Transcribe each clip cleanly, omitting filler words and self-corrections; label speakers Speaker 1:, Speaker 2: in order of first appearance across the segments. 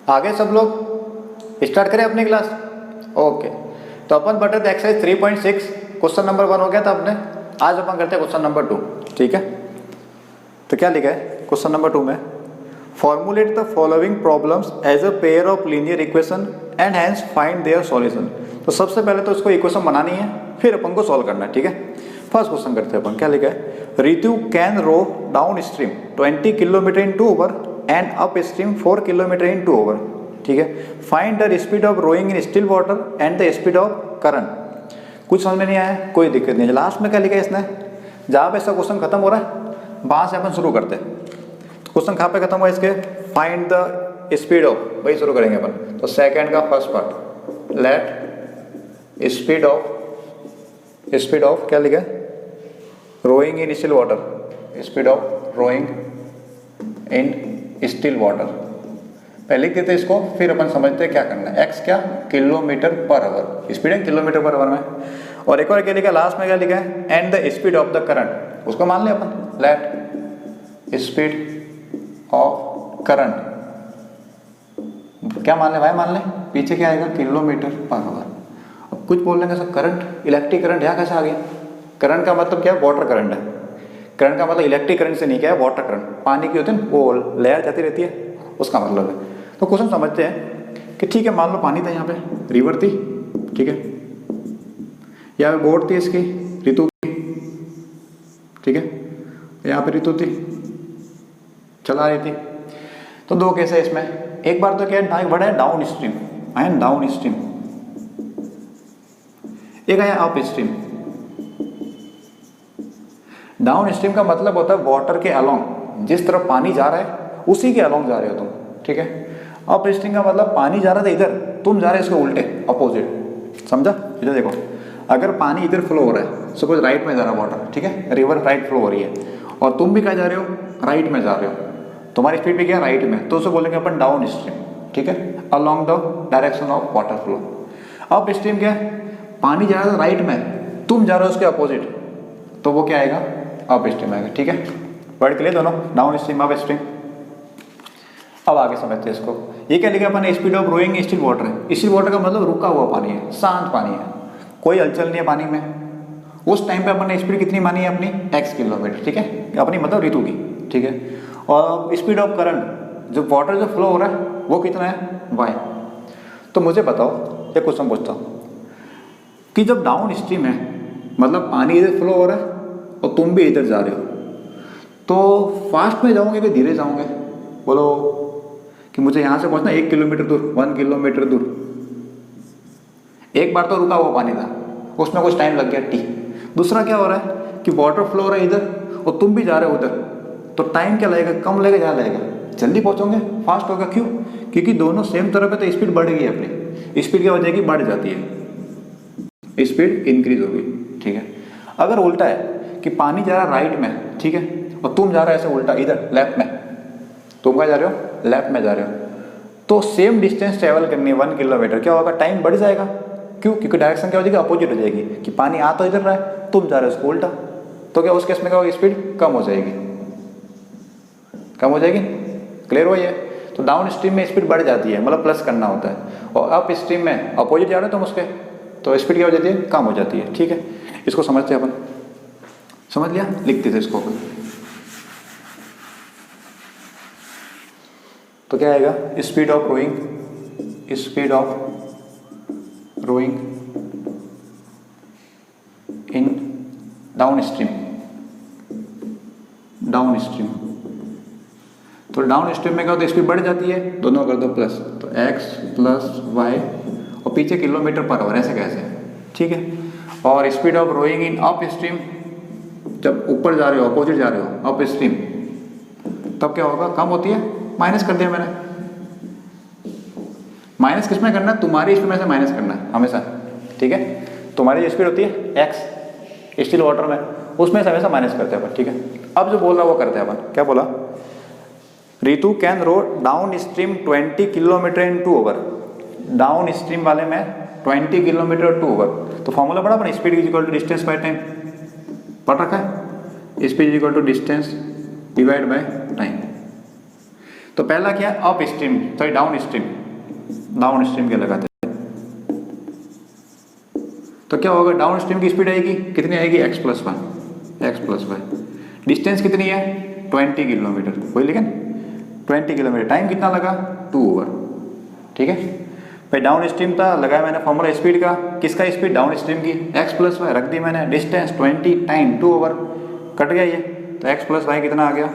Speaker 1: आगे सब लोग स्टार्ट करें अपनी क्लास। ओके, तो अपन पढ़ रहे थे एक्सरसाइज 3.6, क्वेश्चन नंबर 1 हो गया था अपने। आज अपन करते हैं क्वेश्चन नंबर 2। ठीक है, तो क्या लिखा है क्वेश्चन नंबर 2 में, formulate the following problems as a pair of linear equation and hence find their solution. तो सबसे पहले तो इसको इक्वेशन बनानी है, फिर अपन को सॉल्व करना है। ठीक है, फर्स्ट क्वेश्चन करते हैं अपन। क्या लिखा है, Ritu can row downstream 20 kilometre in 2 hours and upstream 4 kilometre in 2 hours. ठीक है, find the speed of rowing in still water and the speed of current. कुछ समझ में नहीं आया, कोई दिक्कत नहीं है। लास्ट में क्या लिखा है इसने, जहाँ पे इसका क्वेश्चन खत्म हो रहा है वहाँ से अपन शुरू करते हैं। क्वेश्चन कहाँ पे खत्म हुआ इसके, फाइंड द स्पीड ऑफ, वही शुरू करेंगे अपन। तो सेकंड का first part, let speed of क्या लिखा है, rowing in still water, speed of rowing in still water. पहले लिख देते इसको, फिर अपन समझते हैं क्या करना है। एक्स क्या, किलोमीटर पर आवर, स्पीड है किलोमीटर पर आवर में। और एक और क्या लिखा है लास्ट में, क्या लिखा है, and the speed of the current, उसको मान ले अपन, लेट स्पीड ऑफ करंट। क्या मान ले भाई, मान ले पीछे क्या आएगा, किलोमीटर पर आवर। अब कुछ बोल लेंगे सर करंट, इलेक्ट्रिक करंट यहाँ कैसे आ गया। करंट का मतलब क्या है, वाटर करंट है। करंट का मतलब इलेक्ट्रिक करंट से नहीं, क्या है, वाटर करंट। पानी की होती है वो लहर जाती रहती है, उसका मतलब है। तो क्वेश्चन समझते हैं कि ठीक है, मान लो पानी था यहाँ पे, रिवर थी, ठीक है, यहाँ पे बोट थी इसकी, ऋतु की, ठीक है, यहाँ पे ऋतु थी, चला रही थी। तो दो केस है इसमें। एक बार तो क्या है, बड़ा है डाउन स्ट्रीम, आया डाउन स्ट्रीम, एक आया अप स्ट्रीम। डाउन स्ट्रीम का मतलब होता है वाटर के अलोंग, जिस तरफ पानी जा रहा है उसी के अलोंग जा रहे हो तुम। ठीक है, अप स्ट्रीम का मतलब पानी जा रहा था इधर, तुम जा रहे हो इसके उल्टे, अपोजिट। समझा, इधर देखो, अगर पानी इधर फ्लो हो रहा है, सपोज राइट में जा रहा है वाटर, ठीक है, रिवर राइट फ्लो हो रही है, और तुम भी कहाँ जा रहे हो, राइट में जा रहे हो, तुम्हारी स्पीड भी क्या राइट में, तो उसे बोलेंगे अपन डाउन स्ट्रीम। ठीक है, along the direction of water flow. Up stream क्या है, पानी जा रहा है राइट में, तुम जा रहे हो उसके अपोजिट, तो वो क्या आएगा, अप स्ट्रीम आएगा। ठीक है, वर्ड क्लियर दोनों, डाउन स्ट्रीम अप स्ट्रीम। अब आगे समझते हैं इसको। ये क्या लिखा अपन, speed of rowing still water है। स्टिल वाटर का मतलब रुका हुआ पानी है, शांत पानी है, कोई हलचल नहीं है पानी में। उस टाइम पे अपन ने स्पीड कितनी मानी है अपनी, x किलोमीटर। ठीक है, अपनी मतलब ऋतु की। ठीक है, और स्पीड ऑफ करंट, जो वाटर जो फ्लो हो रहा है वो कितना है, y। तो मुझे बताओ, एक क्वेश्चन पूछता हूँ कि जब डाउन स्ट्रीम है, मतलब पानी इधर फ्लो हो रहा है और तुम भी इधर जा रहे हो, तो फास्ट में जाओगे कि धीरे जाओगे, बोलो कि मुझे यहाँ से पहुँचना 1 किलोमीटर दूर, 1 किलोमीटर दूर। एक बार तो रुका हुआ पानी था, उसमें कुछ टाइम लग गया t। दूसरा क्या हो रहा है कि वाटर फ्लो हो रहा है इधर और तुम भी जा रहे हो उधर, तो टाइम क्या लगेगा, कम लगेगा, ज़्यादा लगेगा, जल्दी पहुँचोगे, फास्ट होगा। क्यों, क्योंकि दोनों सेम तरफ है, तो स्पीड बढ़ गई अपनी। स्पीड क्या हो जाएगी, बढ़ जाती है, स्पीड इंक्रीज होगी। ठीक है, अगर उल्टा है कि पानी जा रहा है राइट में, ठीक है, और तुम जा रहे हो ऐसे उल्टा इधर लेफ्ट में, तुम क्या जा रहे हो, लेफ्ट में जा रहे हो, तो सेम डिस्टेंस ट्रेवल करनी है 1 किलोमीटर, क्या होगा, टाइम बढ़ जाएगा। क्यों, क्योंकि डायरेक्शन क्या हो जाएगी, अपोजिट हो जाएगी, कि पानी आ तो इधर रहा है, तुम जा रहे हो उसको उल्टा, तो क्या उस केस में क्या होगी, स्पीड कम हो जाएगी, कम हो जाएगी। क्लियर हुआ ये। तो डाउन स्ट्रीम में स्पीड बढ़ जाती है, मतलब प्लस करना होता है, और अप स्ट्रीम में अपोजिट जा रहे हो तुम उसके, तो स्पीड क्या हो जाती है, कम हो जाती है। ठीक है, इसको समझते हैं अपन, समझ लिया, लिखते थे इसको अपन। तो क्या आएगा, speed of rowing, speed of rowing in downstream, downstream. तो डाउन स्ट्रीम में क्या होता है, स्पीड बढ़ जाती है, दोनों कर दो प्लस, तो x प्लस वाई, और पीछे किलोमीटर पर आवर, ऐसे कैसे। ठीक है, और speed of rowing in upstream, जब ऊपर जा रहे हो, अपोजिट जा रहे हो, अप स्ट्रीम, तब क्या होगा, कम होती है, माइनस कर दिया मैंने। माइनस किस में करना है, तुम्हारी स्पीड में से माइनस करना है हमेशा। ठीक है, तुम्हारी जो स्पीड होती है x स्टिल वाटर में, उसमें से हमेशा माइनस करते हैं अपन। ठीक है, अब जो बोल रहा है वो करते हैं अपन। क्या बोला, Ritu can row downstream 20 kilometre in 2 hours. Downstream वाले में 20 किलोमीटर 2 ओवर। तो फॉर्मूला पढ़ा अपन, speed is equal to distance by time, पढ़ रखा है, speed is equal to distance divide by time. तो पहला क्या है, upstream, sorry downstream के लगाते हैं। तो क्या होगा, डाउन स्ट्रीम की स्पीड आएगी कितनी आएगी, x प्लस वाई। डिस्टेंस कितनी है 20 किलोमीटर, वही लिखा 20 किलोमीटर। टाइम कितना लगा 2 ओवर, ठीक है भाई। डाउन स्ट्रीम था, लगाया मैंने फॉर्मूला स्पीड का, किसका स्पीड, डाउन स्ट्रीम की, x प्लस वाई रख दी मैंने, डिस्टेंस 20, टाइम 2 ओवर, कट गया ये, तो x प्लस वाई कितना आ गया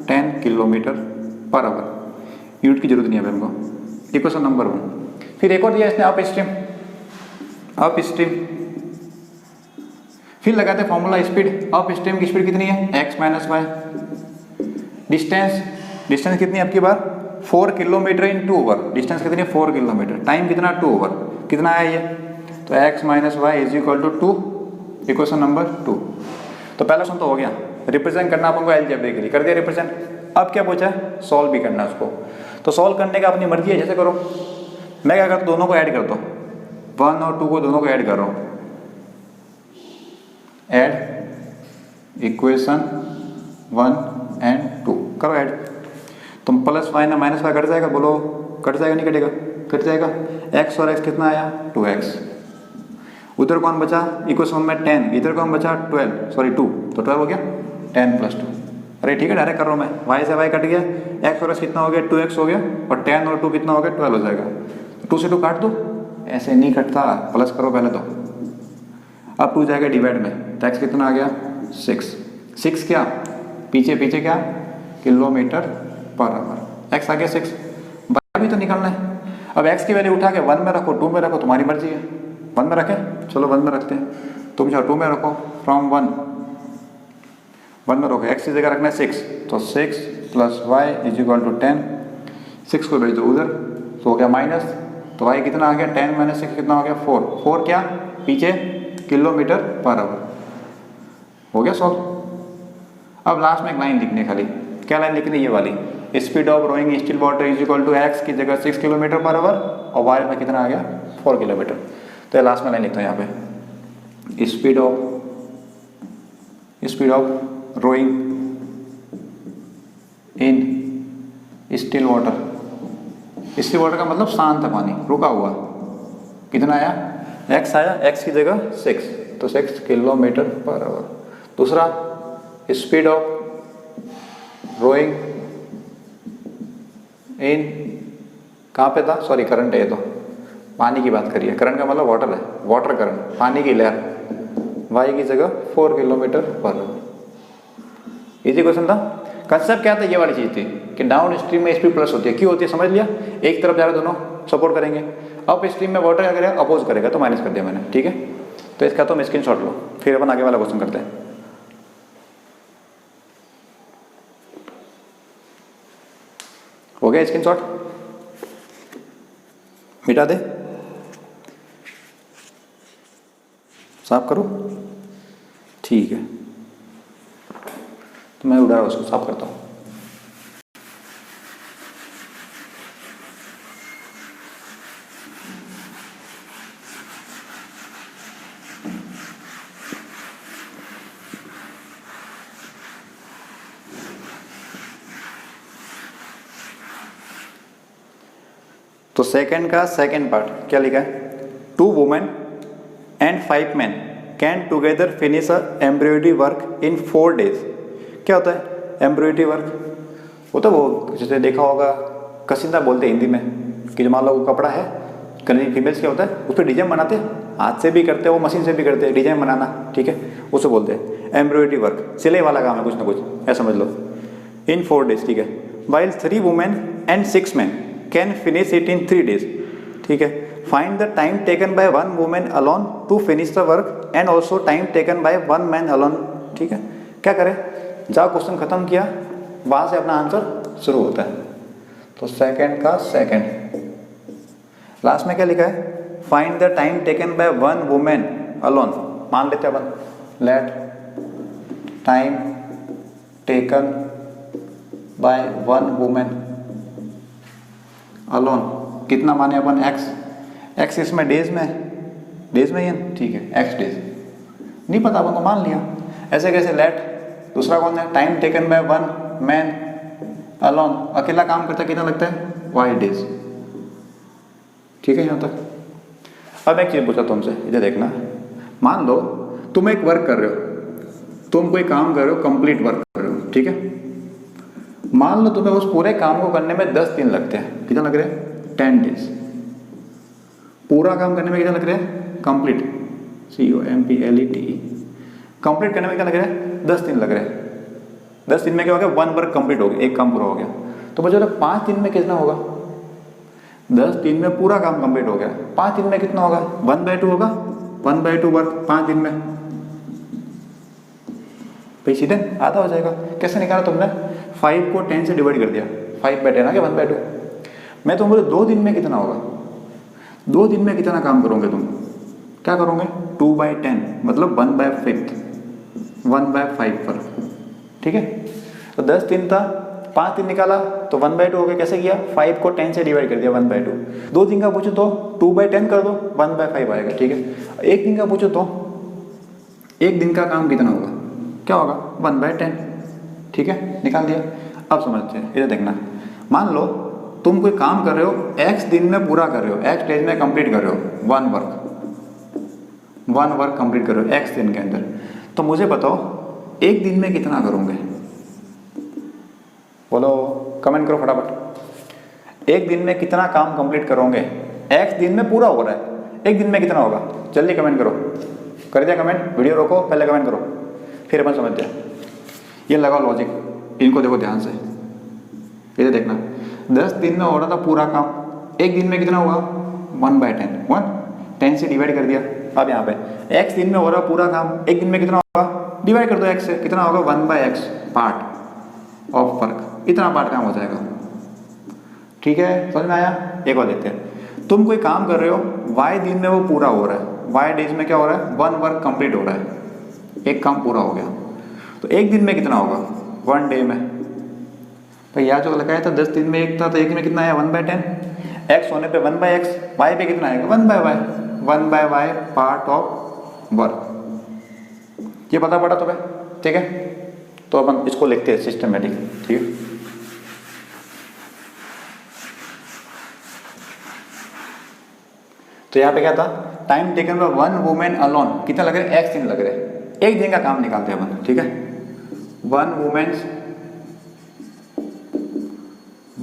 Speaker 1: 10 किलोमीटर पर आवर। यूनिट की जरूरत नहीं है हमको, इक्वेशन नंबर 1। फिर एक और दिया इसने अप स्ट्रीम, फिर लगाते फॉर्मूला स्पीड, अप स्ट्रीम की स्पीड कितनी है x माइनस वाई, डिस्टेंस कितनी है आपकी बार 4 किलोमीटर इन 2 ओवर, डिस्टेंस कितनी है 4 किलोमीटर, टाइम कितना 2 ओवर, कितना आया ये, तो x minus y is equal to 2, equation number 2। तो पहला क्वेश्चन तो हो गया, रिप्रेजेंट करना अपन को अलजेब्रिकली कर दिया रिप्रेजेंट। अब क्या पूछा है, सॉल्व भी करना है उसको। तो सॉल्व करने का अपनी मर्जी है, जैसे करो, मैं क्या करता हूँ दोनों को ऐड करता हूँ, 1 और 2 को दोनों को ऐड कर रहा हूँ, ऐड इक्वेशन 1 एंड 2 करो ऐड। तुम प्लस वाई ना माइनस वाई कट जाएगा, बोलो कट जाएगा नहीं कटेगा, कट जाएगा। x और x कितना आया 2x, उधर कौन बचा इक्वेशन में 10, इधर कौन बचा 2, तो 12 हो गया 10 प्लस 2। अरे ठीक है डायरेक्ट कर रहा हूँ मैं, y से y कट गया, x और x कितना हो गया 2x हो गया, और 10 और 2 कितना हो गया 12 हो जाएगा। 2 से 2 काट दो, ऐसे नहीं कटता, प्लस करो पहले तो। अब 2 जाएगा डिवाइड में, तो x कितना आ गया 6 क्या पीछे क्या किलोमीटर पर आवर, x आ गया 6। बाहर भी तो निकलना है। अब x की वैल्यू उठा के 1 में रखो 2 में रखो, तुम्हारी मर्जी है। 1 में रखें, चलो 1 में रखते हैं, तुम चाहो 2 में रखो, फ्रॉम 1 में रखो, x की जगह रखना है 6, तो 6 plus y is equal to 10, 6 को भेज दो उधर, तो हो गया माइनस, तो y कितना आ गया 10 माइनस 6 कितना हो गया 4 क्या पीछे किलोमीटर पर आवर, हो गया सॉल्व। अब लास्ट में एक लाइन लिखनी है, खाली क्या लाइन लिखनी है, ये वाली, speed of rowing still water is equal to x की जगह 6 किलोमीटर पर आवर, और y में कितना आ गया 4 किलोमीटर। तो लास्ट में लाइन लिखता हूँ यहाँ पे, speed of rowing in still water का मतलब शांत पानी, रुका हुआ, कितना आया x आया, x की जगह 6, तो 6 किलोमीटर पर आवर। दूसरा स्पीड ऑफ रोइंग इन, कहाँ पे था, सॉरी करंट है ये, तो पानी की बात करिए, करंट का मतलब वाटर है, वाटर करंट, पानी की लहर, y की जगह 4 किलोमीटर पर आवर। इजी क्वेश्चन था। कंसेप्ट क्या था, ये वाली चीज थी कि डाउन स्ट्रीम में स्पीड प्लस होती है, क्यों होती है समझ लिया, एक तरफ जा रहे दोनों सपोर्ट करेंगे, अप स्ट्रीम में वाटर क्या करेगा अपोज करेगा, तो माइनस कर दिया मैंने, ठीक है। तो इसका तुम स्क्रीनशॉट लो, फिर अपन आगे वाला क्वेश्चन करते हैं। हो गया स्क्रीनशॉट, मिटा दे, साफ करो, ठीक है, तो मैं उड़ा उसको साफ करता हूँ। तो सेकंड का सेकंड पार्ट क्या लिखा है, 2 women and 5 men can together finish a embroidery work in 4 days। क्या होता है एम्ब्रॉयडरी वर्क, होता है वो जैसे देखा होगा कसीदा बोलते हैं हिंदी में, कि जो मान लो कपड़ा है, कहीं फीमेल्स क्या होता है उस पर डिजाइन बनाते हैं, हाथ से भी करते हैं वो, मशीन से भी करते हैं, डिजाइन बनाना, ठीक है, उसे बोलते हैं एम्ब्रॉयडरी वर्क, सिलाई वाला काम है कुछ ना कुछ, ऐसा समझ लो। इन 4 days, ठीक है, while 3 women and 6 men can finish it in 3 days, ठीक है। Find the time taken by 1 woman alone to finish the work and also time taken by 1 man alone, ठीक है। क्या करें, जहाँ क्वेश्चन खत्म किया वहां से अपना आंसर शुरू होता है। तो सेकंड का सेकंड, लास्ट में क्या लिखा है, find the time taken by 1 woman alone, मान लेते हैं अपन, let time taken by 1 woman alone, कितना माने अपन x इसमें डेज में ही है, ठीक है, x डेज नहीं पता अपन को, मान लिया। ऐसे कैसे, लेट दूसरा कौन है, time taken by 1 man alone, अकेला काम करता कितना लगता है, वाई डेज। ठीक है यहाँ तक। अब एक चीज पूछा तुमसे, इधर देखना, मान लो तुम एक वर्क कर रहे हो, तुम कोई काम कर रहे हो, कंप्लीट वर्क कर रहे हो, ठीक है। मान लो तुम्हें उस पूरे काम को करने में 10 दिन लगते हैं, कितना लग रहा है, 10 डेज। पूरा काम करने में कितना लग रहा है, कंप्लीट, COMPLETE, कंप्लीट करने में क्या लग रहा है, 10 दिन लग रहे हैं। 10 दिन में क्या हो गया, वन वर्क कंप्लीट हो गया, एक काम पूरा हो गया। तो मुझे 5 दिन में कितना होगा, 10 दिन में पूरा काम कंप्लीट हो गया, 5 दिन में कितना होगा, 1/2 होगा, 1/2 वर्क 5 दिन में, भाई सीधे आधा हो जाएगा। कैसे निकाला तुमने, 5 को 10 से डिवाइड कर दिया, 5/10 आ गया 1/2। मैं तो बोले 2 दिन में कितना होगा, 2 दिन में कितना काम करोगे तुम, क्या करोगे, 2/10 मतलब 1/5, 1/5 पर, ठीक है। तो 10 दिन था, 5 दिन निकाला तो 1/2 हो गया। कैसे किया, 5 को 10 से डिवाइड कर दिया, 1/2। 2 दिन का पूछो तो 2/10 कर दो, 1/5 आएगा, ठीक है। 1 दिन का पूछो तो 1 दिन का काम कितना होगा, क्या होगा, 1/10, ठीक है, निकाल दिया। अब समझते हैं, इधर देखना, मान लो तुम कोई काम कर रहे हो, x दिन में पूरा कर रहे हो, x डेज में कंप्लीट कर रहे हो, वन वर्क कंप्लीट कर रहे हो x दिन के अंदर। तो मुझे बताओ 1 दिन में कितना करोगे, बोलो, कमेंट करो फटाफट। 1 दिन में कितना काम कंप्लीट करोगे, x दिन में पूरा हो रहा है, 1 दिन में कितना होगा, जल्दी कमेंट करो। कर दिया कमेंट, वीडियो रोको, पहले कमेंट करो, फिर अपन समझ जाए। ये लगाओ लॉजिक, इनको देखो ध्यान से, इधर देखना, 10 दिन में हो रहा था पूरा काम, 1 दिन में कितना होगा, 1/10, 10 से डिवाइड कर दिया। अब यहाँ पे x दिन में हो रहा पूरा काम, 1 दिन में कितना होगा, डिवाइड कर दो x से, कितना होगा, 1/x पार्ट ऑफ वर्क, इतना पार्ट काम हो जाएगा, ठीक है, समझ में आया। एक और देखते हैं, तुम कोई काम कर रहे हो, y दिन में वो पूरा हो रहा है, y डेज में क्या हो रहा है, 1 वर्क कंप्लीट हो रहा है, एक काम पूरा हो गया। तो 1 दिन में कितना होगा, 1 डे में, तो यहाँ जो लगाया था 10 दिन में 1 था, तो 1 में कितना आया, 1/10, x होने पे 1/x, y पे कितना आएगा, 1/y, 1/y part of work. ये पता पड़ा तुम्हें, ठीक है। तो अपन इसको लिखते हैं सिस्टमेटिक, ठीक है। तो यहाँ पे क्या था, time taken by one women alone, कितना लग रहा है, x दिन लग रहे हैं, 1 दिन का काम निकालते हैं अपन, ठीक है। 1 वुमेन्स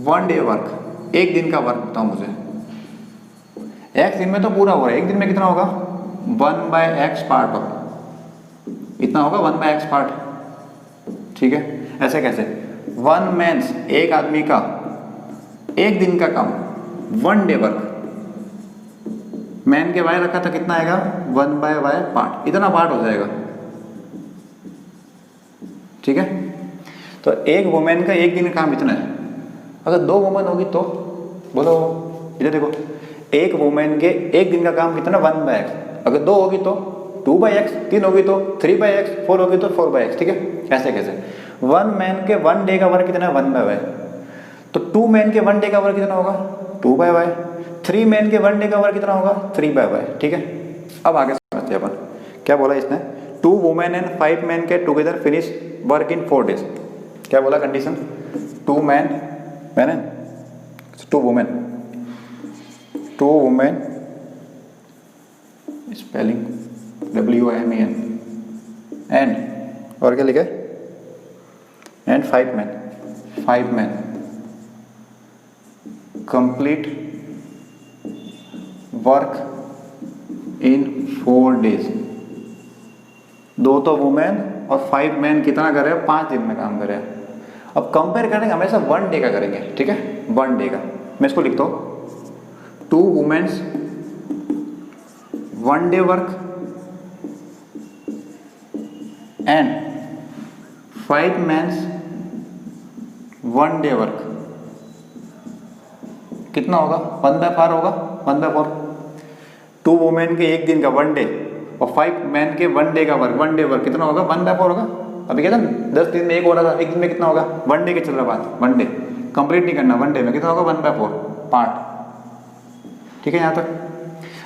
Speaker 1: 1 डे वर्क, 1 दिन का वर्क बताओ मुझे, x दिन में तो पूरा हो रहा है, 1 दिन में कितना होगा, 1/x पार्ट ऑफ, इतना होगा 1/x पार्ट, ठीक है। ऐसे कैसे, 1 मेंस, एक आदमी का 1 दिन का काम, 1 डे वर्क, मैन के y रखा था, कितना आएगा, 1/y पार्ट, इतना पार्ट हो जाएगा, ठीक है। तो एक वुमेन का 1 दिन का काम इतना है। अगर 2 वुमेन होगी तो बोलो, इधर देखो, एक वुमेन के 1 दिन का काम कितना, 1/x, अगर 2 होगी तो 2/x, 3 होगी तो 3/x, 4 होगी तो 4/x, ठीक है। ऐसे कैसे, 1 मैन के 1 डे का वर्क कितना है, 1/y, तो 2 मैन के 1 डे का वर्क कितना होगा, 2/y, 3 मैन के 1 डे का वर्क कितना होगा, 3/y, ठीक है। अब आगे समझते हैं अपन, क्या बोला इसने, 2 वुमेन एंड 5 मैन के together finish work in 4 days. क्या बोला condition, 2 man, 2 women, 2 women, spelling WIMEN, and, और क्या लिखे, and 5 man complete work in 4 days. 2 तो वुमेन और 5 मैन कितना कर रहे हैं, 5 दिन में काम कर रहे हैं। अब कंपेयर करेंगे हमेशा 1 डे का करेंगे, ठीक है, 1 डे का। मैं इसको लिखता हूं, 2 womens 1 day work and 5 mens 1 day work, कितना होगा, 1/4 होगा, 1/4। 2 वुमेन के 1 दिन का 1 डे और 5 मैन के 1 डे का वर्क, 1 डे वर्क कितना होगा, 1/4 होगा। अभी कहता 10 दिन में 1 हो रहा था, 1 दिन में कितना होगा, 1 डे के चल रहा बात, 1 डे कंप्लीट नहीं करना, 1 डे में कितना होगा, 1/4 पार्ट, ठीक है यहाँ तक।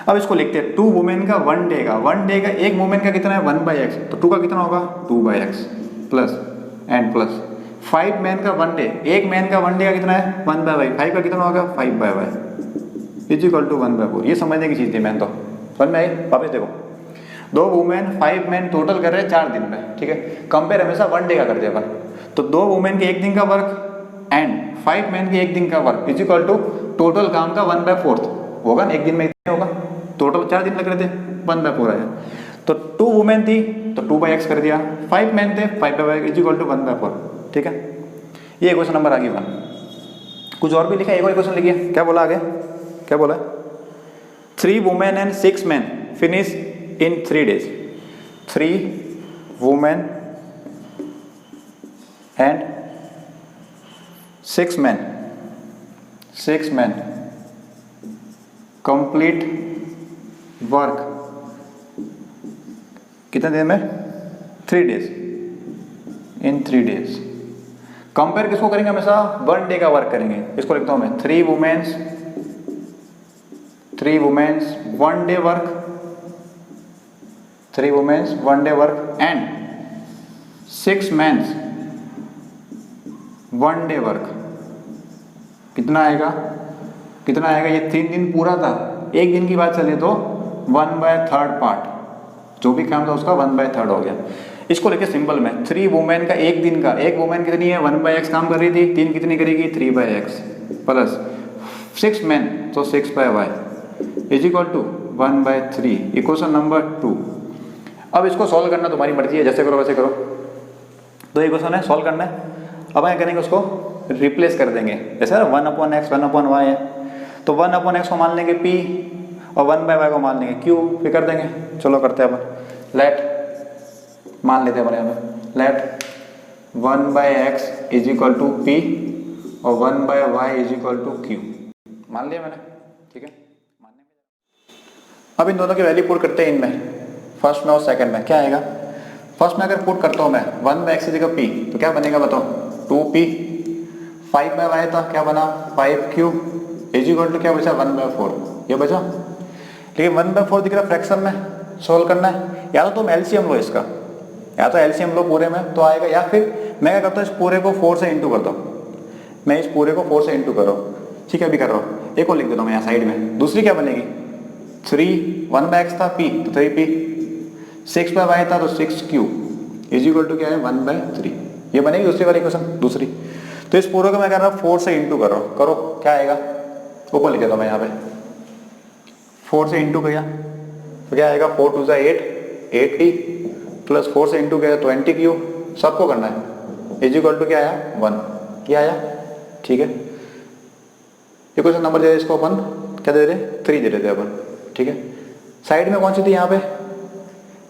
Speaker 1: अब इसको लिखते हैं, 2 वुमेन का 1 डे का, 1 डे का एक वुमेन का कितना है, 1/x, तो 2 का कितना होगा, 2/x plus and plus 5 man का 1 डे, एक मैन का 1 डे का कितना है 1/5, 5 का कितना होगा 5/5 इज इक्वल टू 1/4। ये समझने की चीज़ थी मैन, तो समझ में आई। वापस देखो, 2 वुमेन 5 मैन टोटल कर रहे हैं 4 दिन में, ठीक है। कंपेयर हमेशा 1 डे का करते हैं अपन, तो 2 वुमेन के 1 दिन का वर्क एंड 5 मैन के 1 दिन का work is equal to total काम का 1/4 होगा ना। एक दिन में इतने होगा, टोटल 4 दिन लग रहे थे, 1/4 आया। तो 2 वुमेन थी तो 2/x कर दिया, 5 मैन थे 5/5 इज इक्वल टू 1/4, ठीक है। ये क्वेश्चन नंबर आ गया 1। कुछ और भी लिखा है, एक और क्वेश्चन लिखिए, क्या बोला आगे, क्या बोला, 3 women and 6 man finish in 3 days। 3 women and 6 man complete work कितने दिन में 3 days, इन 3 days। कंपेयर किसको करेंगे, हमेशा 1 डे का वर्क करेंगे। इसको लिखता हूं मैं 3 womens 1 day work, 3 womens 1 day work and 6 mens 1 day work. कितना आएगा, कितना आएगा, ये 3 दिन पूरा था, एक दिन की बात चले तो 1/3 पार्ट, जो भी काम था उसका 1/3 हो गया। इसको लेके सिंपल में 3 वुमेन का एक दिन का, एक वुमेन कितनी है 1/x काम कर रही थी, 3 कितनी करेगी 3/x प्लस 6 मैन तो 6/y is equal to 1/3, equation number 2। अब इसको सॉल्व करना तुम्हारी मर्जी है, जैसे करो वैसे करो। तो इक्वेशन है, सॉल्व करना है। अब क्या करेंगे, उसको रिप्लेस कर देंगे, जैसे 1/x 1/y है, तो 1/x को मान लेंगे p और 1/y को मान लेंगे q, फिर कर देंगे। चलो करते हैं अपन, लेट मान लेते हैं अपन यहाँ पे, let 1/x is equal to p और 1/y is equal to q, मान लिया मैंने, ठीक है। अब इन दोनों की वैल्यू पुट करते हैं इनमें, फर्स्ट में और सेकंड में। क्या आएगा, फर्स्ट में अगर पुट करता हूँ मैं 1/x की जगह p, तो क्या बनेगा बताओ 2p, 5/y था क्या बना 5q इज इक्वल टू क्या बचा 1/4, ये बचा। लेकिन 1/4 दिख रहा फ्रैक्शन में, सोल्व करना है, या तो तुम एलसीएम लो इसका, या तो एलसीएम लो पूरे में तो आएगा, या फिर मैं क्या करता हूँ इस पूरे को 4 से इंटू करता हूँ, मैं इस पूरे को 4 से इंटू कर रहा हूँ, ठीक है। अभी कर रहा हूँ, एक और लिख देता हूँ मैं यहाँ साइड में। दूसरी क्या बनेगी, 1/x था p तो 3p, 6/y था तो 6q इज इक्वल टू क्या है 1/3, ये बनेगी दूसरी वाली इक्वेशन, दूसरी। तो इस पूरे को मैं कर रहा हूँ 4 से इंटू कर रहा हूँ, करो क्या आएगा, ऊपर लिख देता हूँ मैं यहाँ पे, 4 से इंटू किया तो क्या आएगा 4 2 8, 8p प्लस 4 से इंटू किया 20q, सबको करना है, इज इक्वल टू क्या आया 1, क्या आया, ठीक है। इक्वेशन नंबर दे इसको अपन क्या दे रहे 3 दे रहे थे अपन, ठीक है। साइड में कौन सी थी यहाँ पे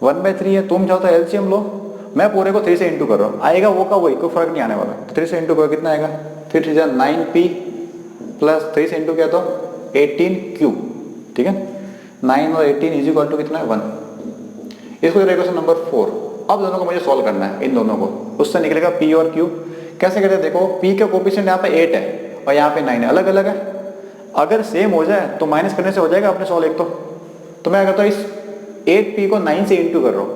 Speaker 1: 1/3 है, तुम चाहो तो एलसीएम लो, मैं पूरे को 3 से इंटू कर रहा हूँ, आएगा वो का वही, कोई फर्क नहीं आने वाला। 3 से इंटू करो कितना आएगा, 3 3 9p प्लस 3 से इंटू किया तो 18q, ठीक है। 9 और 18 इज इक्वल टू कितना है 1। इसको इक्वेशन नंबर 4। अब दोनों को मुझे सॉल्व करना है, इन दोनों को, उससे निकलेगा p और q। कैसे करते हैं देखो, p का कोफिशिएंट यहाँ पे 8 है और यहाँ पे 9 है, अलग अलग है। अगर सेम हो जाए तो माइनस करने से हो जाएगा अपने सॉल्व एक तो मैं कहता हूँ इस 8p को 9 से इंटू कर रहा हूँ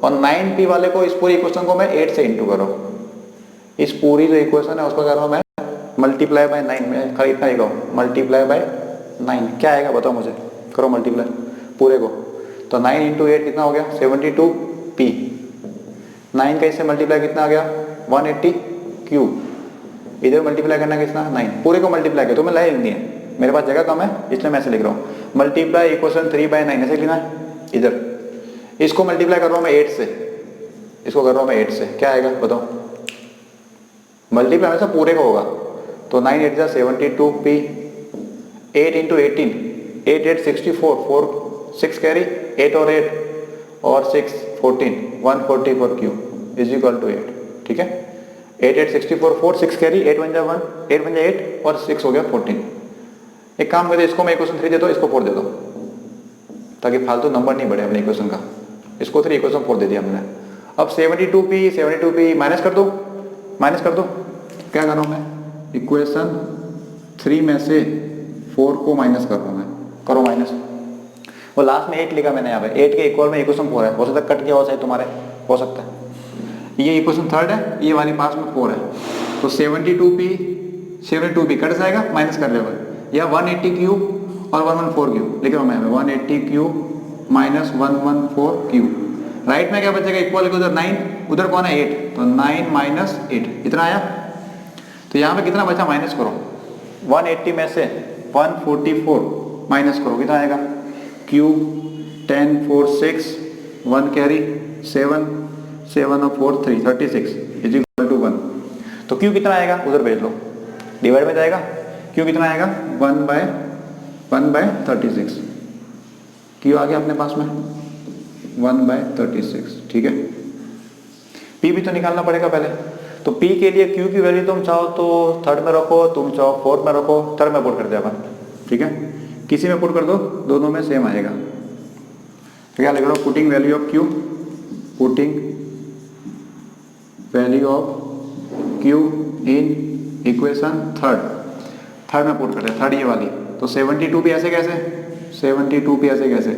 Speaker 1: और 9p वाले को, इस पूरी इक्वेशन को मैं 8 से इंटू कर रहा हूँ। इस पूरी जो इक्वेशन है उसको कर रहा हूँ मैं मल्टीप्लाई बाय 9 में, खाली इतना ही कहूँ मल्टीप्लाई बाय 9, क्या आएगा बताओ मुझे, करो मल्टीप्लाई पूरे को, तो 9 इंटू 8 कितना हो गया 72p, 9 का इससे मल्टीप्लाई कितना आ गया 180q, इधर मल्टीप्लाई करना कितना 9, पूरे को मल्टीप्लाई किया तो मैं लाइन नहीं है, मेरे पास जगह कम है इसलिए मैं ऐसे लिख रहा हूँ, मल्टीप्लाई इक्वेशन 3/9 ऐसे लिखना है। इधर इसको मल्टीप्लाई कर रहा हूँ मैं 8 से, इसको कर रहा हूँ मैं 8 से, क्या आएगा बताओ, मल्टीप्लाई हमेशा पूरे का होगा, तो 9 8 72p, 8 इंटू 18, 8 8 64, 4 6 कैरी, 8 और 8 और 6 14, 144q इज इक्वल टू 8, ठीक है। 8 8 64, 4 6 कैरी, 8 1 जा 1, 8 1 जा 8 और 6 हो गया 14। एक काम करते इसको मैं इक्वेशन 3 दे दो, इसको 4 दे दो, ताकि फालतू नंबर नहीं बढ़े अपने इक्वेशन का। इसको 3 इक्वेशन 4 दे दिया हमने। अब 72p माइनस कर दो, माइनस कर दो, क्या कर रहा हूँ मैं इक्वेशन 3 में से 4 को माइनस कर रहा हूँ मैं, करो माइनस। वो लास्ट में 8 लिखा मैंने यहाँ पे, 8 के इक्वल में इक्वेशन 4 है, हो सकता है कट किया हो चाहे तुम्हारे, हो सकता है। ये इक्वेशन थर्ड है, ये वाली पास में 4 है। तो 72p कट जाएगा, माइनस कर लेगा, या 180 क्यूब और 114 क्यूब लिख रहा हूँ मैं, 180 क्यूब माइनस 114 क्यूब। राइट में क्या बचेगा, इक्वल उधर 9, उधर कौन है 8, तो 9 माइनस 8 इतना आया। तो यहाँ पे कितना बचा माइनस करो, 180 में से 144 माइनस करो, कितना आएगा, क्यूब 10 4 6 1 कैरी 7 7 और 4 3 36 इज इक्वल टू 1। तो क्यू कितना आएगा उधर भेज लो, डिवाइड में जाएगा, क्यू कितना आएगा 1/36, क्यू आ गया अपने पास में 1/36, ठीक है। पी भी तो निकालना पड़ेगा पहले, तो पी के लिए क्यू की वैल्यू तुम चाहो तो थर्ड में रखो, तुम चाहो फोर्थ में रखो, थर्ड में पुट कर दिया, ठीक है, किसी में पुट कर दो, दोनों में सेम आएगा। क्या लिख रहा हूँ, putting value of Q, putting value of Q in equation third में पुट करते हैं, थर्ड ये वाली। तो 72 भी ऐसे कैसे, 72 भी ऐसे कैसे,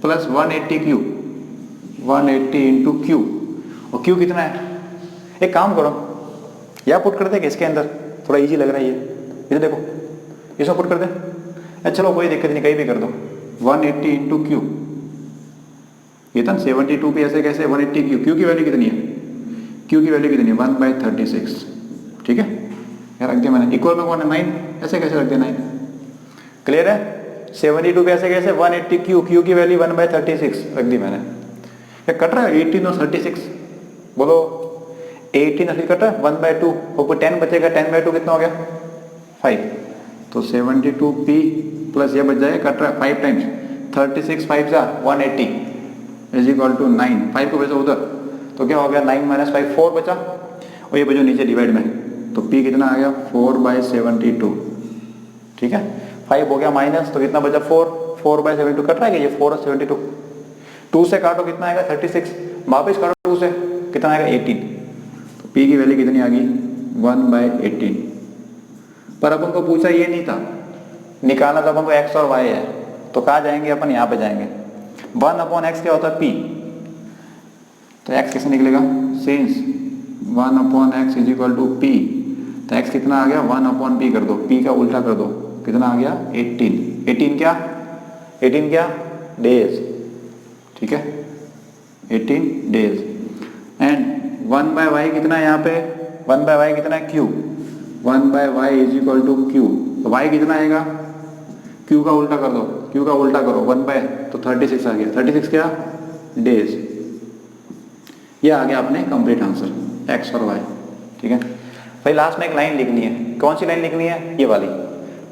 Speaker 1: प्लस 180 क्यू, 180 इंटू क्यू, और क्यू कितना है, एक काम करो या पुट कर दे इसके अंदर, थोड़ा इजी लग रहा है ये देखो, इसमें पुट कर दे, चलो कोई दिक्कत नहीं, कहीं भी कर दो, 180 इंटू क्यू, ये था 72 पे ऐसे कैसे, 180 क्यू, क्यू की वैल्यू कितनी है, क्यू की वैल्यू कितनी है 1/36, ठीक है, यार रख दिया मैंने, इक्वल में कौन है 9, ऐसे कैसे रख दिया 9, क्लियर है। 72 पे ऐसे कैसे, 180 क्यू, क्यू की वैल्यू 1/36 रख दी मैंने, क्या कट रहा है 18 और 36, बोलो 18 असली कट रहा है, 1/2 ऊपर 10 बचेगा, 10/2 कितना हो गया 5, तो 72p प्लस ये बच जाएगा, कट रहा है 5 टाइम्स 36 5 जा 180 इज इक्वल टू 9, 5 को भेजो उधर, तो क्या हो गया 9 माइनस 5 4 बचा, और ये भेजो नीचे डिवाइड में, तो p कितना आ गया 4/72, ठीक है, 5 हो गया माइनस, तो कितना बचा 4/72 कट रहा है, ये 4 और 72, 2 से काटो कितना आएगा 36, वापिस काटो 2 से कितना आएगा 18, तो p की वैल्यू कितनी आ गई 1/18। पर अपन को पूछा ये नहीं था, निकालना तो अपन को x और y है, तो कहाँ जाएंगे अपन, यहाँ पे जाएंगे, 1/x क्या होता है p, तो x कैसे निकलेगा, since 1/x is equal to p, तो x कितना आ गया 1/p कर दो, p का उल्टा कर दो, कितना आ गया 18 क्या डेज, ठीक है 18 डेज, एंड 1/y कितना है यहाँ पे, 1/y कितना है q, 1/y is equal to q, तो y कितना आएगा, q का उल्टा कर दो, q का उल्टा करो 1/, तो 36 आ गया, 36 क्या डेज, ये आ गया अपने कंप्लीट आंसर x और y, ठीक है। भाई लास्ट में एक लाइन लिखनी है, कौन सी लाइन लिखनी है, ये वाली,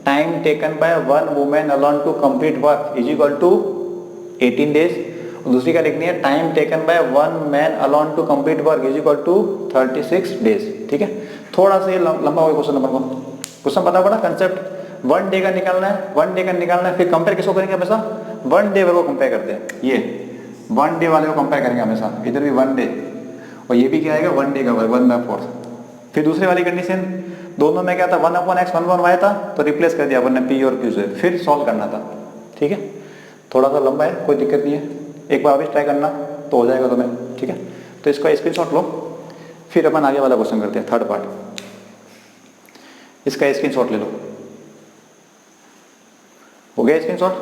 Speaker 1: time taken by one women alone to complete work is equal to 18 days, और दूसरी क्या लिखनी है, time taken by one man alone to complete work is equal to 36 days, ठीक है। थोड़ा सा ये लंबा हो गया क्वेश्चन नंबर 1, क्वेश्चन पता पड़ा कंसेप्ट, 1 डे का निकालना है, फिर कंपेयर किसको करेंगे हमेशा, 1 डे वाले को कंपेयर करते हैं, ये 1 डे वाले को कंपेयर करेंगे हमेशा, इधर भी 1 डे, और ये भी क्या आएगा 1 डे का 1/4। फिर दूसरी वाली कंडीशन, दोनों में क्या था 1/x 1/y था, तो रिप्लेस कर दिया अपन ने p और q से, फिर सॉल्व करना था, ठीक है। थोड़ा सा लंबा है, कोई दिक्कत नहीं है, एक बार अभी ट्राई करना तो हो जाएगा तुम्हें, ठीक है। तो इसका स्क्रीनशॉट लो, फिर अपन आगे वाला क्वेश्चन करते हैं, थर्ड पार्ट, इसका स्क्रीनशॉट ले लो, हो गया स्क्रीनशॉट,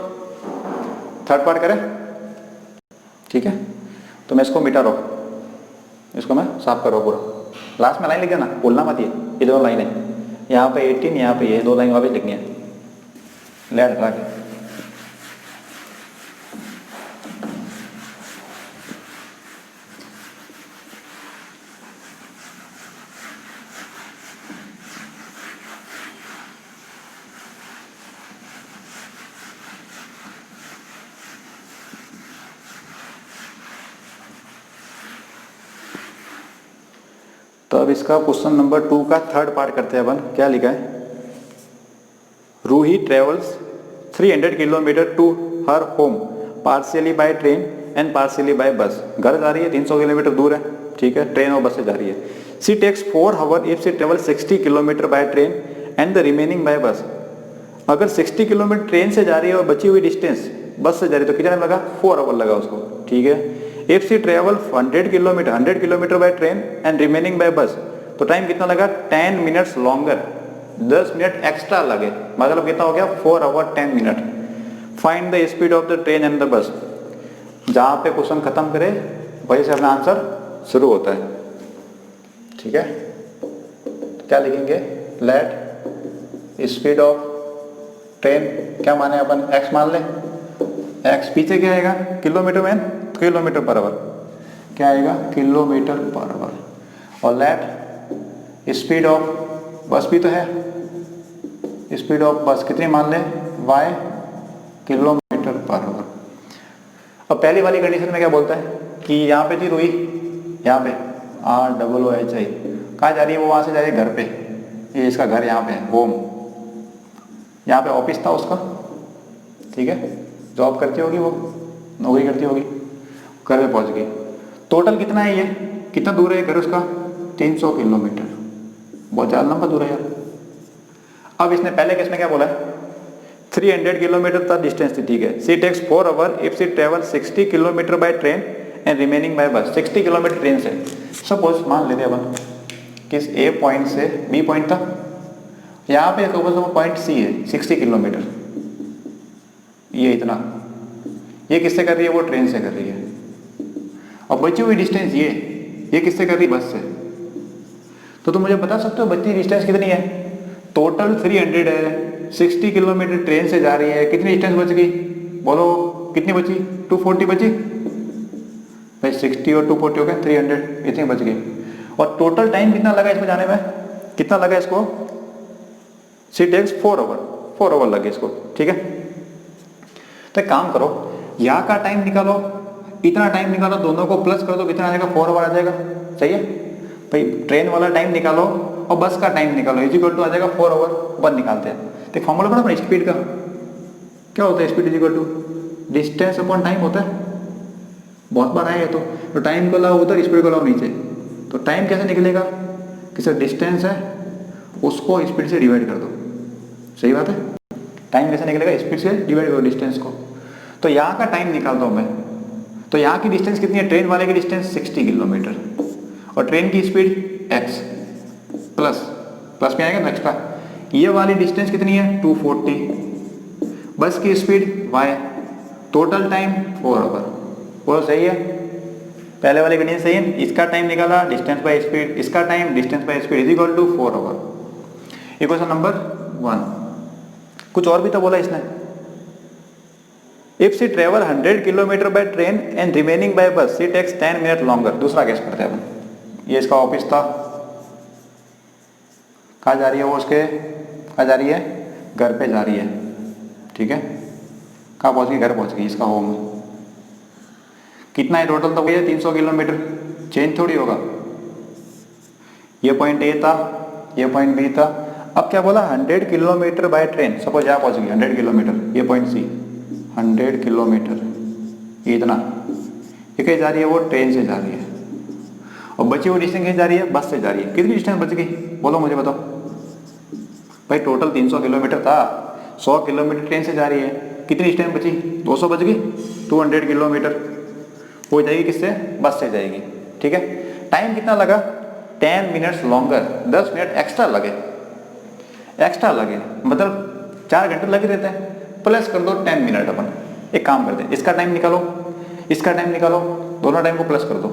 Speaker 1: थर्ड पार्ट करें, ठीक है। तो मैं इसको मिटा रहा हूँ, इसको मैं साफ कर रहा हूँ पूरा, लास्ट में लाइन लिख देना, बोलना मत, ये दोनों लाइन है, यहाँ पे 18, यहाँ पे ये 2 लाइन वापस लिखनी है, लेट रख, तो अब इसका क्वेश्चन नंबर 2 का थर्ड पार्ट करते हैं अपन, क्या लिखा है, Ruhi travels 300 kilometre to her home partially by train and partially by bus, घर जा रही है 300 किलोमीटर दूर है, ठीक है, ट्रेन और बस से जा रही है। She takes 4 hour if she travel 60 kilometre by train and the remaining by bus, अगर 60 किलोमीटर ट्रेन से जा रही है और बची हुई डिस्टेंस बस से जा रही है, तो कितना लगा 4 आवर लगा उसको, ठीक है। If she travel 100 kilometre by train and remaining by bus, तो टाइम कितना लगा 10 मिनट्स लॉन्गर, 10 मिनट एक्स्ट्रा लगे, मतलब कितना हो गया 4 hour 10 minute. Find the speed of the train and the bus. जहां पे क्वेश्चन खत्म करे वहीं से अपना आंसर शुरू होता है, ठीक है। क्या लिखेंगे, लेट स्पीड ऑफ ट्रेन, क्या माने अपन x मान लें, x पीछे क्या आएगा किलोमीटर में, किलोमीटर पर आवर, क्या आएगा किलोमीटर पर आवर, और लेट स्पीड ऑफ बस भी तो है, स्पीड ऑफ बस कितनी मान लें y किलोमीटर पर आवर। अब पहली वाली कंडीशन में क्या बोलता है कि यहाँ पे थी रुई, यहाँ पे ROOHI, कहाँ जा रही है वो, वहां से जा रही है घर पे, ये इसका घर यहाँ पे है, होम, यहाँ पे ऑफिस था उसका, ठीक है, जॉब करती होगी वो, नौकरी करती होगी, घर पे पहुंच गई। टोटल कितना है ये, कितना दूर है घर उसका, 300 किलोमीटर, बहुत ज़्यादा लंबा दूर है यार। अब इसने पहले केस में क्या बोला है, 300 किलोमीटर तक डिस्टेंस थी, ठीक है। She takes 4 hour if she travel 60 kilometre by train and remaining by bus, 60 kilometre train से। सपोज मान लेते अपन किस ए पॉइंट से बी पॉइंट तक, यहाँ पे पॉइंट सी है 60 किलोमीटर, ये इतना, ये किससे कर रही है, वो ट्रेन से कर रही है। और बची हुई डिस्टेंस ये किससे कर रही है, बस से। तो तुम मुझे बता सकते हो बची डिस्टेंस कितनी है, टोटल 300 है, 60 किलोमीटर ट्रेन से जा रही है, कितनी डिस्टेंस बच गई, बोलो कितनी बची, 240 बची भाई, 60 और 240 हो गया 300, इतनी बच गई। और टोटल टाइम कितना लगा इसको जाने में, कितना लगा इसको, सी टेक्स 4 आवर लगे इसको, ठीक है। तो एक काम करो, यहाँ का टाइम निकालो, इतना टाइम निकालो, दोनों को प्लस कर दो, कितना आ जाएगा 4 आवर आ जाएगा, सही है भाई। ट्रेन वाला टाइम निकालो और बस का टाइम निकालो, इजिकल टू आ जाएगा 4 आवर, वन निकालते हैं। तो फॉर्मूला पड़ा अपना स्पीड का, क्या होता है speed is equal to distance upon time होता है, बहुत बार आया है। तो टाइम को लाओ उधर, स्पीड को लाओ नीचे, तो टाइम कैसे निकलेगा, किसी डिस्टेंस है उसको स्पीड से डिवाइड कर दो, सही बात है। टाइम कैसे निकलेगा, स्पीड से डिवाइड करो डिस्टेंस को। तो यहाँ का टाइम निकालता हूँ मैं, तो यहाँ की डिस्टेंस कितनी है, ट्रेन वाले की डिस्टेंस 60 किलोमीटर, और ट्रेन की स्पीड x प्लस में आएगा ना एक्स्ट्रा, ये वाली डिस्टेंस कितनी है 240, बस की speed y, total time 4 hour, वो सही है। पहले वाले कंडीशन सही है, इसका टाइम निकाला डिस्टेंस बाय स्पीड, इसका time distance by speed is equal to 4 hour. Equation number 1। कुछ और भी तो बोला इसने, if she travel 100 kilometre by train and remaining by bus she takes 10 minute longer. दूसरा केस करते हैं अपन, ये इसका ऑफिस था, कहाँ जा रही है वो, उसके कहाँ जा रही है, घर पे जा रही है, ठीक है। कहाँ पहुँच गई, घर पहुँच गई, इसका होम। कितना है टोटल, तो भैया 300 किलोमीटर, चेंज थोड़ी होगा। ये पॉइंट ए था, ये पॉइंट बी था। अब क्या बोला 100 किलोमीटर बाय ट्रेन, सपोज यहाँ पहुँच गई 100 किलोमीटर, ये पॉइंट सी 100 किलोमीटर, ये इतना, ये कहीं जा रही है, वो ट्रेन से जा रही है। और बची हुई डिस्टेंस कहीं जा रही है, बस से जा रही है। कितनी डिस्टेंस बच गई, बोलो मुझे बताओ भाई। टोटल 300 किलोमीटर था, 100 किलोमीटर ट्रेन से जा रही है, कितनी डिस्टेंस बची, 200 बच गई, 200 किलोमीटर हो जाएगी, किससे, बस से जाएगी, ठीक है। टाइम कितना लगा, 10 मिनट्स लॉन्गर, 10 मिनट एक्स्ट्रा लगे, मतलब 4 घंटे लगे रहते हैं, प्लस कर दो 10 मिनट। अपन एक काम करते हैं, इसका टाइम निकालो, इसका टाइम निकालो, दोनों टाइम को प्लस कर दो।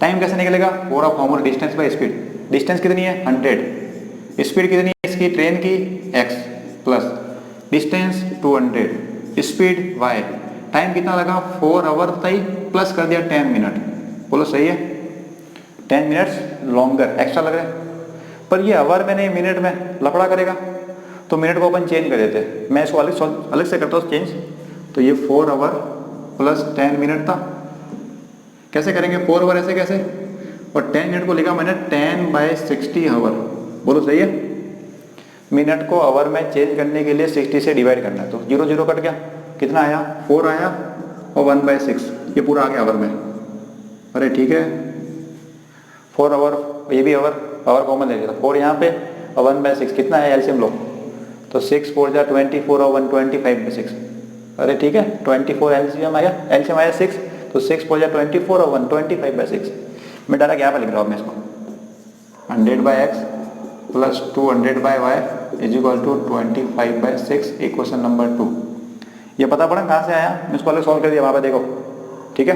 Speaker 1: टाइम कैसे निकलेगा, पूरा formula distance by speed, distance कितनी है 100, स्पीड कितनी है इसकी ट्रेन की x, plus distance 200, speed y, time कितना लगा 4 आवर सही, प्लस कर दिया 10 मिनट, बोलो सही है। 10 मिनट्स लॉन्गर एक्स्ट्रा लग रहा है, पर ये आवर में नहीं मिनट में लफड़ा करेगा, तो मिनट को अपन चेंज कर देते हैं। मैं इसको अलग से करता हूँ चेंज, तो ये 4 आवर प्लस 10 मिनट था। कैसे करेंगे 4 आवर ऐसे कैसे, और 10 मिनट को लिखा मैंने 10/60 आवर, बोलो सही है। मिनट को आवर में चेंज करने के लिए 60 से डिवाइड करना है, तो 0 0 कट गया, कितना आया 4 आया, और 1/6 ये पूरा आ गया आवर में। अरे ठीक है, 4 आवर, ये भी आवर कॉमन ले लिया, 4 यहाँ पे और 1/6 कितना है, एलसीएम लो, तो 6 4 जा 24 और 125/6। अरे ठीक है, 24 एलसीएम आया 6, तो तो 6 4 और 1 25/6। मैं डायरेक्ट यहाँ पे लिख रहा हूँ मैं इसको 100/x plus 200/y is equal to 25/6 equation number 2। ये पता पड़ा कहाँ से आया, मैं इसको अलग सॉल्व कर दिया वहाँ पे देखो, ठीक है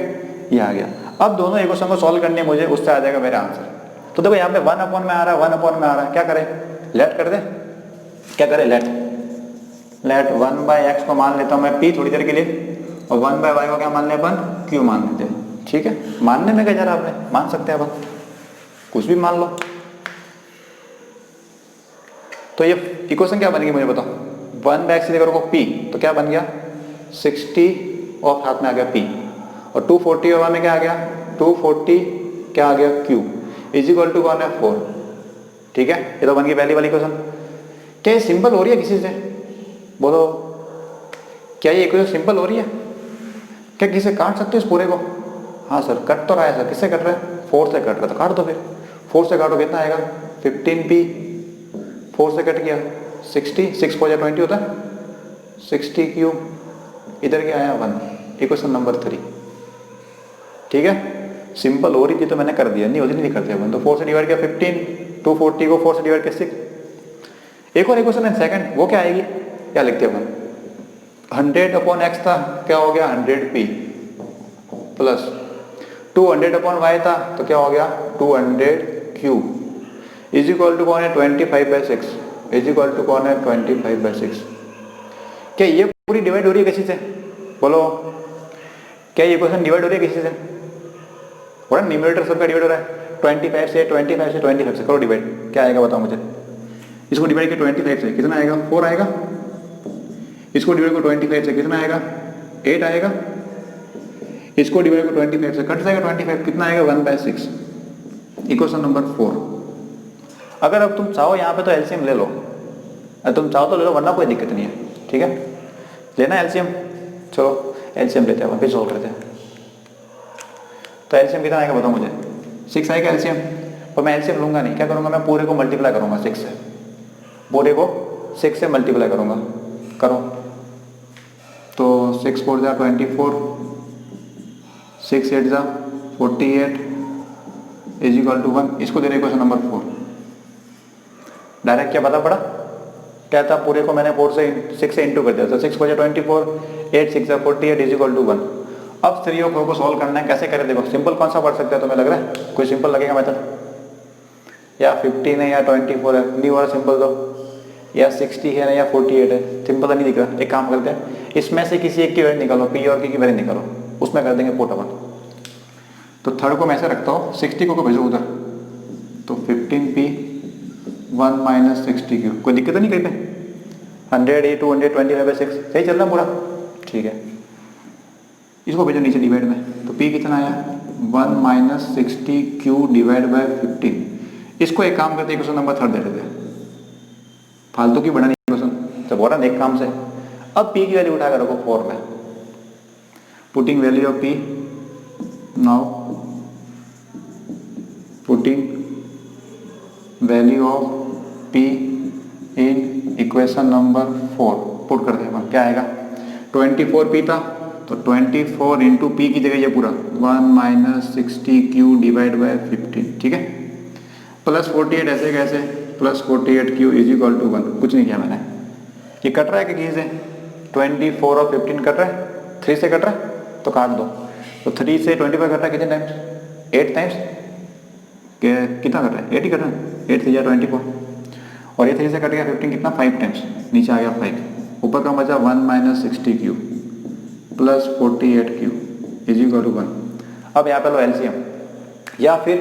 Speaker 1: ये आ गया। अब दोनों इक्वेशन को सॉल्व करने मुझे उससे आ जाएगा मेरा आंसर। तो देखो यहाँ पे 1/में आ रहा है 1/में आ रहा है, क्या करें लेट कर दे, क्या करें लेट 1/x को मान लेता हूँ मैं p थोड़ी देर के लिए, और 1/y को क्या मान ले अपन q मान लेते हैं, ठीक है। मानने में क्या जा रहा आपने, मान सकते हैं अपन कुछ भी मान लो। तो ये इक्वेशन क्या बनेगी मुझे बताओ, 1/x से लेकर को p तो क्या बन गया 60 और हाथ में आ गया p, और 240 और में क्या आ गया 240 क्या आ गया q इज इक्वल टू कौन है 4, ठीक है। ये तो बन गई पहली वाली इक्वेशन। क्या ये सिंपल हो रही है किसी से, बोलो क्या ये इक्वेशन सिंपल हो रही है, क्या किसी से काट सकते हो इस पूरे को, हाँ सर कट तो रहा है सर, किससे कट रहा है 4 से कट रहा है, तो काट दो फिर 4 से काटो कितना आएगा 15p, 4 से कट गया 60, 6 4 20 होता है 60q, इधर क्या आया 1, इक्वेशन नंबर 3, ठीक है। सिंपल हो रही थी तो मैंने कर दिया, नहीं होती नहीं करते अपन, तो 4 से डिवाइड किया 15, 240 को 4 से डिवाइड किया 6। एक और इक्वेशन है सेकंड, वो क्या आएगी, क्या लिखते हैं अपन 100/x था क्या हो गया 100p प्लस 200/y था तो क्या हो गया 200q इज इक्वल टू कौन है 25/6 इज इक्वल टू कौन है 25/6। क्या ये पूरी डिवाइड हो रही है किसी से, बोलो क्या ये इक्वेशन डिवाइड हो रही है किसी से, बोला न्यूमरेटर सबका डिवाइड हो रहा है 25 से 25 से करो डिवाइड, क्या आएगा बताओ मुझे। इसको डिवाइड किया 25 से कितना आएगा 4 आएगा, इसको डिवाइड को 25 से कितना आएगा 8 आएगा, इसको डिवाइड को 25 से कट जाएगा 25 कितना आएगा 1/6, इक्वेशन नंबर 4। अगर अब तुम चाहो यहाँ पे तो एलसीएम ले लो, अगर तुम चाहो तो ले लो वरना कोई दिक्कत नहीं है, ठीक है लेना एलसीएम, चलो एलसीएम लेते हैं फिर सॉल्व करते हैं। तो एलसीएम कितना आएगा बताओ मुझे 6 आएगा एलसीएम, पर मैं एलसीएम लूंगा नहीं, क्या करूंगा मैं पूरे को मल्टीप्लाई करूंगा 6 से, पूरे को 6 से मल्टीप्लाई करूंगा, करो तो 6 4 जा 24, 6 8 जा 48 इज इक्वल टू 1, इसको दे रहे क्वेश्चन नंबर 4। डायरेक्ट क्या पता पड़ा, क्या था पूरे को मैंने 4 से 6 से इंटू कर दिया, तो 6 4 जा 24, 8 6 जा 48 इज इक्वल टू 1। अब 3 और 4 को सॉल्व करना है, कैसे करें देखो, सिंपल कौन सा पढ़ सकते हैं तुम्हें लग रहा है, कोई सिंपल लगेगा मेथड, या 15 है या 24 है, नहीं वाला सिंपल दो, या 60 है या 48 है, सिंपल नहीं दिख रहा। एक काम करते हैं इसमें से किसी एक की वैल्यू निकालो, पी और की वैल्यू निकालो, उसमें कर देंगे पुट अपन। तो थर्ड को मैं ऐसे रखता हूँ 60 को भेजो उधर, तो 15p 1 माइनस 60q, कोई दिक्कत नहीं कहीं पे, 100 225/6 सही चल रहा पूरा, ठीक है। इसको भेजो नीचे डिवाइड में, तो p कितना आया 1 माइनस 60q डिवाइड बाय 15। इसको एक काम करते क्वेश्चन नंबर 3 दे देते हैं, फालतू की बड़ा नहीं क्वेश्चन, तो बोल रहा एक काम से। अब p की वैल्यू उठा कर रखो 4 में, putting value of p, now putting value of p in equation number 4, put कर देगा क्या आएगा 24p था, तो 24 इंटू पी की जगह ये पूरा 1 माइनस 60q डिवाइड बाय 15, ठीक है, प्लस 48 ऐसे कैसे plus 48q is equal to 1, कुछ नहीं किया मैंने। ये कट रहा है कि किसी से 24 और 15 कट रहा है, 3 से कट रहा है तो काट दो, तो 3 से 25 कट रहा है कितने टाइम्स 8 टाइम्स, कितना कट रहा है 8 ही कट रहा है, 8 से 24, और ये 3 से कट गया 15 कितना 5 टाइम्स, नीचे आ गया 5, ऊपर का बचा 1 minus 60q plus 48q is equal to 1। अब यहाँ पे लो एलसीएम, या फिर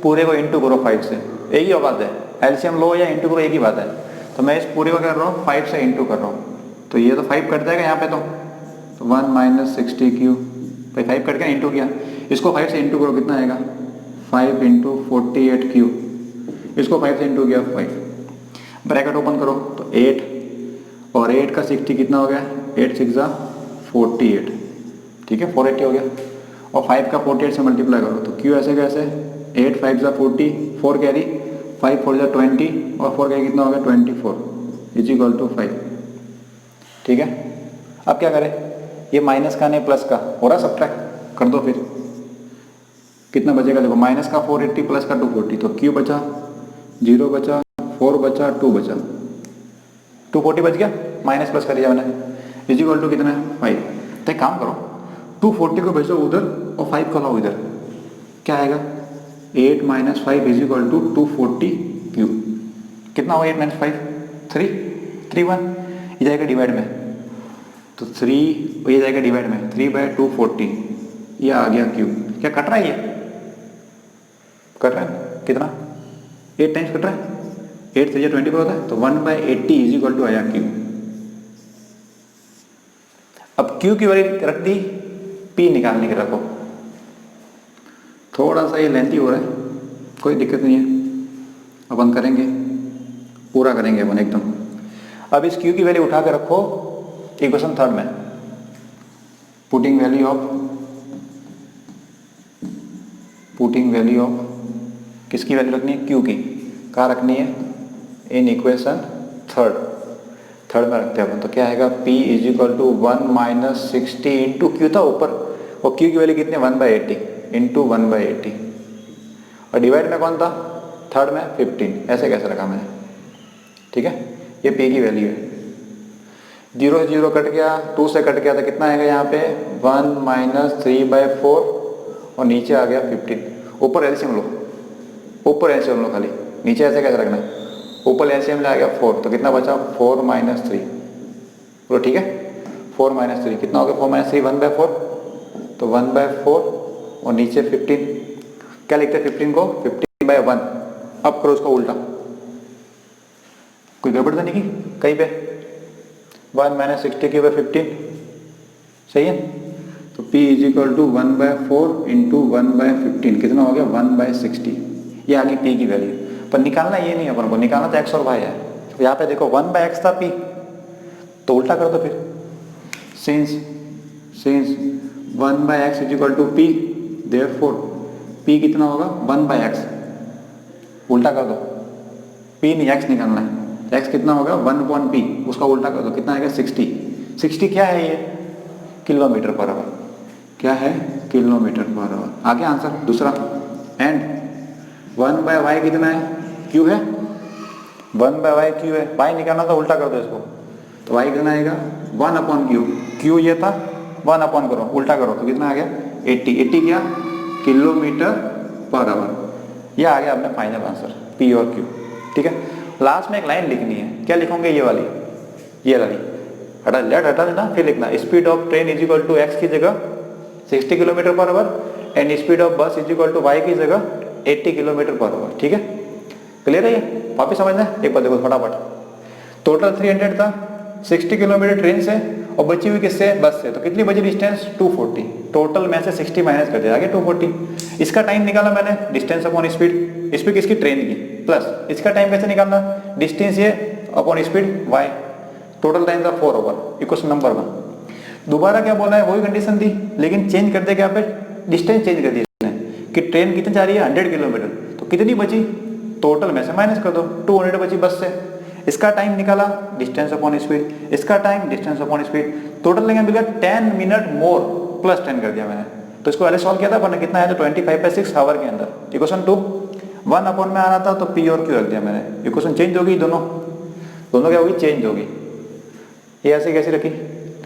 Speaker 1: पूरे को इंटू करो 5 से, एक ही बात है, एलसीएम लो या इंटू करो एक ही बात है। तो मैं इस पूरे को कर रहा हूँ 5 से इंटू कर रहा हूँ, तो ये तो 5 कट जाएगा यहाँ पे, तो 1 माइनस 60q भाई 5 कट गया इंटू किया, इसको 5 से इंटू करो कितना आएगा 5 इंटू 48q, इसको 5 से इंटू किया 5, ब्रैकेट ओपन करो तो 8 और 8 का 60 कितना हो गया 8 6 जा 48, ठीक है 480 हो गया, और 5 का 48 से मल्टीप्लाई करो तो q ऐसे कैसे 8 5 जा 40, 4 कैरी 5 4 जा 20 और 4 कैरी कितना हो गया 24 इज इक्वल टू 5, ठीक है। अब क्या करें, ये माइनस का नहीं प्लस का हो रहा सब्ट्रैक्ट, कर दो फिर, कितना बचेगा देखो, माइनस का 480 प्लस का 240, तो क्यू बचा, 0 बचा, 4 बचा, 2 बचा, 240 बच गया, माइनस प्लस कर दिया मैंने, इजिकल टू कितना है 5। तो एक काम करो, 240 को भेजो उधर और 5 को लाओ इधर, क्या आएगा 8 माइनस 5 इजिकल टू 240 क्यू। कितना हुआ 8 माइनस 5, 3 1, ये जाएगा डिवाइड में, तो 3 ये जाएगा डिवाइड में, 3/240, ये आ गया क्यू। क्या कट रहा है, ये कट रहा है कितना, 8 टाइम्स कट रहा है, 8 3 24 होता है, तो 1/80 इजिकल टू आया क्यू। अब क्यू की वैल्यू रख दी, पी निकालने के रखो, थोड़ा सा ये लेंथी हो रहा है, कोई दिक्कत नहीं है, अपन करेंगे, पूरा करेंगे अपन एकदम। अब इस क्यू की वैल्यू उठा के रखो इक्वेशन 3 में, पुटिंग वैल्यू ऑफ किसकी वैल्यू रखनी है, क्यू की, कहाँ रखनी है, इन इक्वेशन 3 में रखते हैं अपन। तो क्या आएगा P is equal to 1 minus 60 into q था ऊपर, और क्यू की वैल्यू कितनी 1/80 इंटू 1/80, और डिवाइड में कौन था 3 में 15, ऐसे कैसे रखा मैंने, ठीक है। ये P की वैल्यू है, 0 0 कट गया, 2 से कट गया, तो कितना आएगा यहाँ पे 1 माइनस 3/4, और नीचे आ गया 15। ऊपर एलसीएम लो, ऊपर एलसीएम लो खाली, नीचे ऐसे कैसे रखना है, ऊपर एलसीएम ले आ गया 4, तो कितना बचा 4 माइनस 3, बोलो ठीक है, 4 माइनस 3 कितना हो गया, 4 माइनस 3 1/4, तो 1/4 और नीचे 15, क्या लिखते हैं 15 को 15/1। अब करो उसका उल्टा, कोई गड़बड़ तो नहीं की कहीं पे, 1 माइनस 60 के 15, सही है। तो P इजिकल टू 1/4 इंटू 1/15 कितना हो गया 1/60, ये आ गई P की वैल्यू। पर निकालना ये नहीं है अपन को, निकालना तो x और y है। तो यहाँ पे देखो 1/x था P, तो उल्टा कर दो फिर, since 1/x is equal to P, therefore P कितना होगा 1/x, उल्टा कर दो, P नहीं x निकालना है, x कितना होगा 1/P, उसका उल्टा कर दो, कितना आएगा 60। 60 क्या है ये, किलोमीटर पर आवर, क्या है किलोमीटर पर आवर। आगे आंसर दूसरा, एंड 1/y कितना है, q है, 1/y q है, y निकालना तो उल्टा कर दो इसको, तो y कितना आएगा 1/q, q ये था 1/ करो, उल्टा करो, तो कितना आ गया 80 क्या किलोमीटर पर आवर। ये आ गया अपना फाइनल आंसर P और Q, ठीक है। लास्ट में एक लाइन लिखनी है, क्या लिखोगे ये वाली, ये वाली हटा, लेट हटा देना, फिर लिखना speed of train is equal to x की जगह 60 किलोमीटर पर hour and speed of bus is equal to y की जगह 80 किलोमीटर पर आवर, ठीक है। क्लियर है ये, वापिस समझना है, एक बार देखो फटाफट, टोटल 300 था, 60 किलोमीटर ट्रेन से और बची हुई किससे, बस से, तो कितनी बची डिस्टेंस 240, टोटल में से 60 माइनस कर दिया, आगे 240। इसका टाइम निकाला मैंने, डिस्टेंस अपॉन स्पीड, स्पीड किसकी ट्रेन की, प्लस इसका टाइम कैसे निकालना, डिस्टेंस ये upon speed y, total time था 4 ओवर, इक्वेशन नंबर 1। दोबारा क्या बोला है, वही कंडीशन थी, लेकिन चेंज कर दे, क्या पे डिस्टेंस चेंज कर दिया कि ट्रेन कितनी जा रही है 100 किलोमीटर, तो कितनी बची, टोटल में से माइनस कर दो, 200 बची बस से। इसका टाइम निकाला, डिस्टेंस अपॉन स्पीड, इसका time distance upon speed, total लेंगे मिल गया 10 मिनट मोर, प्लस 10 कर दिया मैंने। तो इसको पहले सॉल्व किया था, वरना कितना है तो 25/6 आवर के अंदर। इक्वेशन 2 1 में आ रहा था, तो P और Q रख दिया मैंने। इक्वेशन चेंज होगी, दोनों क्या होगी, चेंज होगी। ये ऐसे कैसे रखी,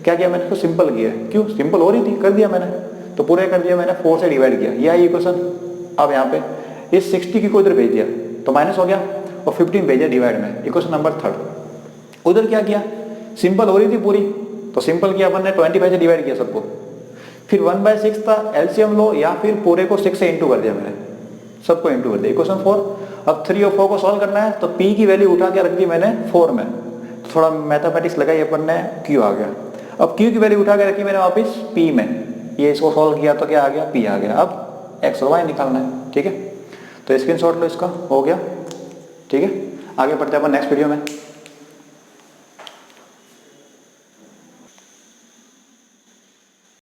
Speaker 1: क्या किया मैंने, तो सिंपल किया, क्यों सिंपल हो रही थी, कर दिया मैंने, तो पूरे कर दिया मैंने, 4 से डिवाइड किया, ये आई इक्वेशन। अब यहाँ पे इस 60 की को इधर भेज दिया, तो माइनस हो गया, और 15 भेजा डिवाइड में, इक्वेशन नंबर 3। उधर क्या किया, सिंपल हो रही थी पूरी, तो सिंपल किया अपन ने, 25 से डिवाइड किया सबको, फिर 1/6 था, एलसीएम लो, या फिर पूरे को 6 से इंटू कर दिया मैंने, सबको इंटू कर दिया, इक्वेशन 4। अब 3 और 4 को सॉल्व करना है, तो P की वैल्यू उठा के रख दी मैंने 4 में, तो थोड़ा मैथमेटिक्स लगाई अपन ने, Q आ गया। अब Q की वैल्यू उठा के रखी मैंने वापस P में, ये इसको सॉल्व किया तो क्या आ गया, P आ गया। अब x और y निकालना है, ठीक है। तो स्क्रीनशॉट लो इसका, हो गया, ठीक है। आगे बढ़ते हैं अपन नेक्स्ट वीडियो में।